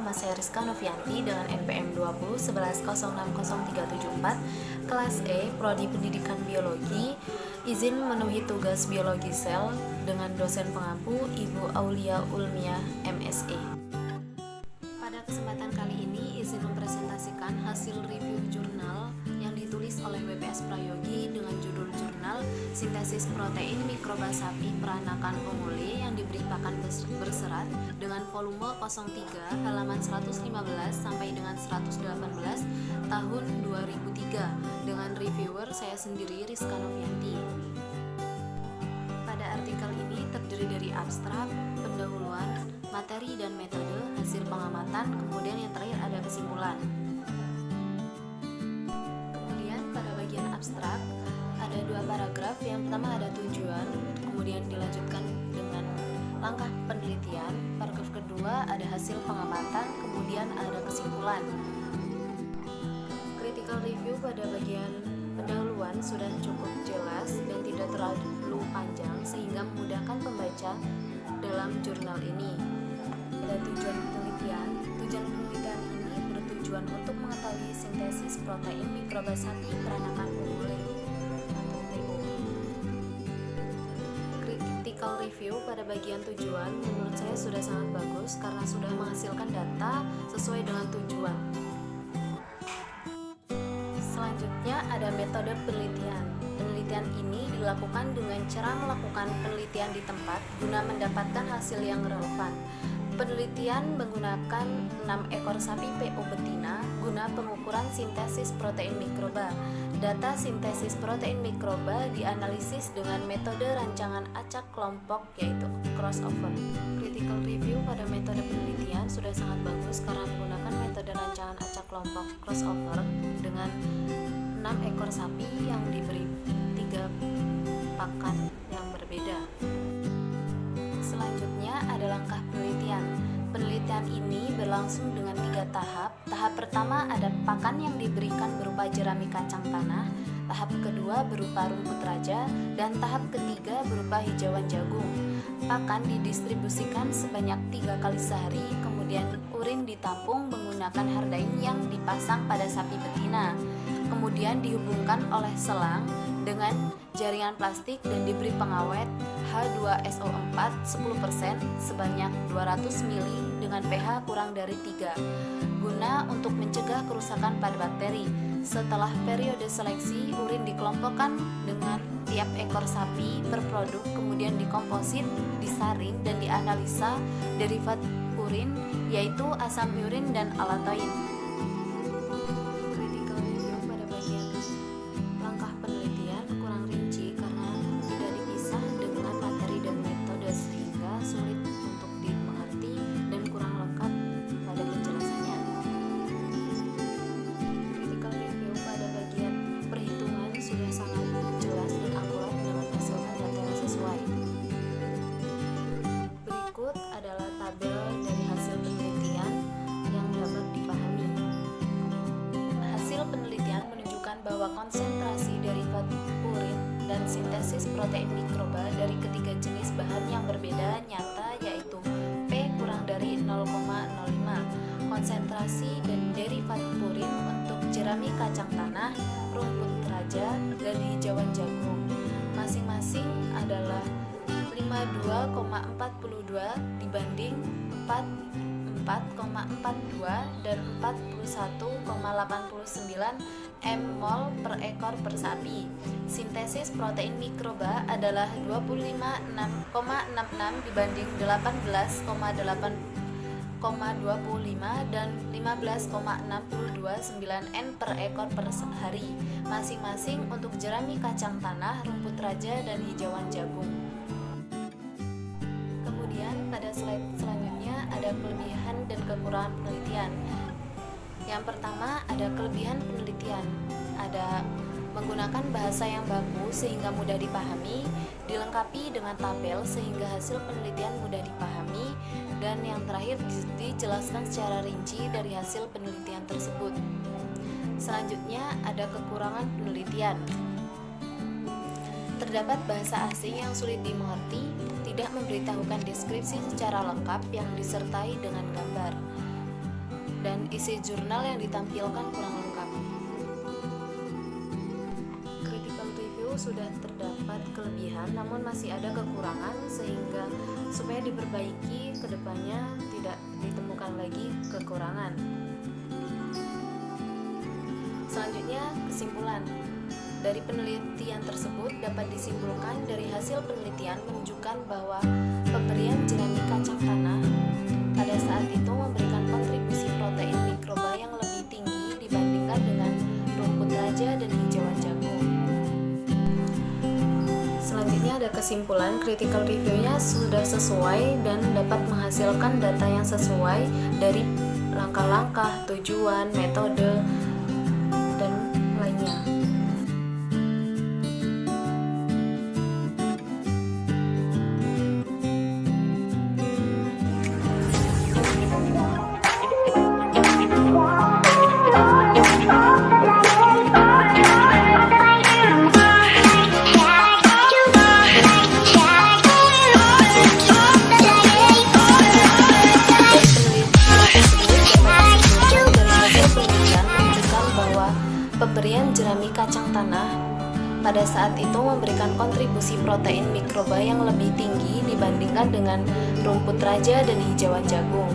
nama saya Rizka Novianti dengan NPM 2011060374, kelas E, Prodi Pendidikan Biologi, izin memenuhi tugas biologi sel dengan dosen pengampu Ibu Aulia Ulmiah, MSE. Pada kesempatan kali ini, izin mempresentasikan hasil review jurnal yang ditulis oleh WPS Prayogi dengan judul jurnal Sintesis Protein Mikroba Sapi Peranakan Ongole yang diberi pakan berserat dengan volume 03 halaman 115 sampai dengan 118 tahun 2003 dengan reviewer saya sendiri, Rizka Novianti. Pada artikel ini terdiri dari abstrak, pendahuluan, materi dan metode, hasil pengamatan, kemudian yang terakhir ada kesimpulan. Kemudian pada bagian abstrak ada dua paragraf. Yang pertama ada tujuan, kemudian dilanjutkan dengan langkah penelitian. Paragraf kedua ada hasil pengamatan, kemudian ada kesimpulan. Critical review pada bagian pendahuluan sudah cukup jelas dan tidak terlalu panjang sehingga memudahkan pembaca dalam jurnal ini. Ada tujuan penelitian. Tujuan penelitian ini bertujuan untuk mengetahui sintesis protein mikroba sapi peranakan ongole atau TO. Critical review pada bagian tujuan menurut saya sudah sangat bagus karena sudah menghasilkan data sesuai dengan tujuan. Selanjutnya ada metode penelitian. Penelitian ini dilakukan dengan cara melakukan penelitian di tempat guna mendapatkan hasil yang relevan. Penelitian menggunakan 6 ekor sapi PO betina guna pengukuran sintesis protein mikroba. Data sintesis protein mikroba dianalisis dengan metode rancangan acak kelompok yaitu crossover. Critical review pada metode penelitian sudah sangat bagus karena menggunakan metode rancangan acak kelompok crossover dengan 6 ekor sapi yang diberi 3 pakan yang berbeda. Selanjutnya ada langkah penelitian. Penelitian ini berlangsung dengan 3 tahap. Tahap pertama ada pakan yang diberikan berupa jerami kacang tanah. Tahap kedua berupa rumput raja dan tahap ketiga berupa hijauan jagung. Pakan didistribusikan sebanyak 3 kali sehari, kemudian urin ditampung menggunakan hardain yang dipasang pada sapi betina. Kemudian dihubungkan oleh selang dengan jaringan plastik dan diberi pengawet H2SO4 10% sebanyak 200 ml dengan pH kurang dari 3 guna untuk mencegah kerusakan pada bakteri. Setelah periode seleksi, urin dikelompokkan dengan tiap ekor sapi per produk, kemudian dikomposit, disaring dan dianalisa derivat urin yaitu asam urin dan alatoin. Bahwa konsentrasi derivat purin dan sintesis protein mikroba dari ketiga jenis bahan yang berbeda nyata yaitu P kurang dari 0,05. Konsentrasi dan derivat purin untuk jerami kacang tanah, rumput raja, dan hijauan jagung masing-masing adalah 52,42 dibanding 4,42 dan 41,89 mol per ekor per sapi. Sintesis protein mikroba adalah 25,66 dibanding 18,25 dan 15,629 N per ekor per hari masing-masing untuk jerami kacang tanah, rumput raja, dan hijauan jagung. Kemudian pada slide selanjutnya ada kelebihan dan kekurangan penelitian. Yang pertama ada kelebihan penelitian, ada menggunakan bahasa yang baku sehingga mudah dipahami, dilengkapi dengan tabel sehingga hasil penelitian mudah dipahami, dan yang terakhir dijelaskan secara rinci dari hasil penelitian tersebut. Selanjutnya ada kekurangan penelitian. Terdapat bahasa asing yang sulit dimengerti, tidak memberitahukan deskripsi secara lengkap yang disertai dengan gambar. isi jurnal yang ditampilkan kurang lengkap. Critical review sudah terdapat kelebihan, namun masih ada kekurangan, sehingga supaya diperbaiki ke depannya tidak ditemukan lagi kekurangan. Selanjutnya, kesimpulan. Dari penelitian tersebut dapat disimpulkan dari hasil penelitian menunjukkan bahwa pemberian jerami kacang tanah pada saat itu memberikan kontribusi protein mikroba yang lebih tinggi dibandingkan dengan rumput raja dan hijauan jagung. Selanjutnya ada kesimpulan, critical review-nya sudah sesuai dan dapat menghasilkan data yang sesuai dari langkah-langkah, tujuan, metode, dan lainnya. Pemberian jerami kacang tanah pada saat itu memberikan kontribusi protein mikroba yang lebih tinggi dibandingkan dengan rumput raja dan hijauan jagung.